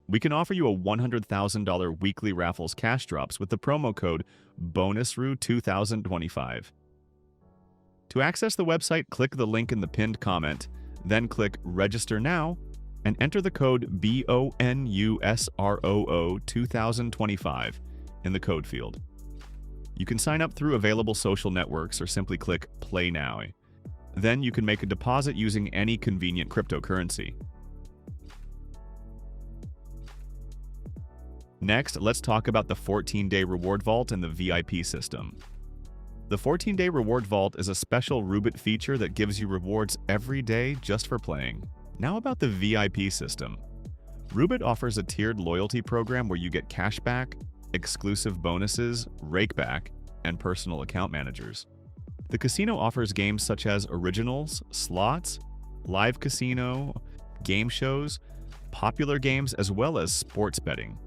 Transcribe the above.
We can offer you a $100,000 weekly raffles cash drops with the promo code BONUSROO2025. To access the website, click the link in the pinned comment, then click Register Now, and enter the code BONUSROO2025 in the code field. You can sign up through available social networks or simply click Play Now. Then you can make a deposit using any convenient cryptocurrency. Next, let's talk about the 14-day reward vault and the VIP system. The 14-day reward vault is a special Roobet feature that gives you rewards every day just for playing. Now about the VIP system. Roobet offers a tiered loyalty program where you get cashback, exclusive bonuses, rakeback, and personal account managers. The casino offers games such as originals, slots, live casino, game shows, popular games, as well as sports betting.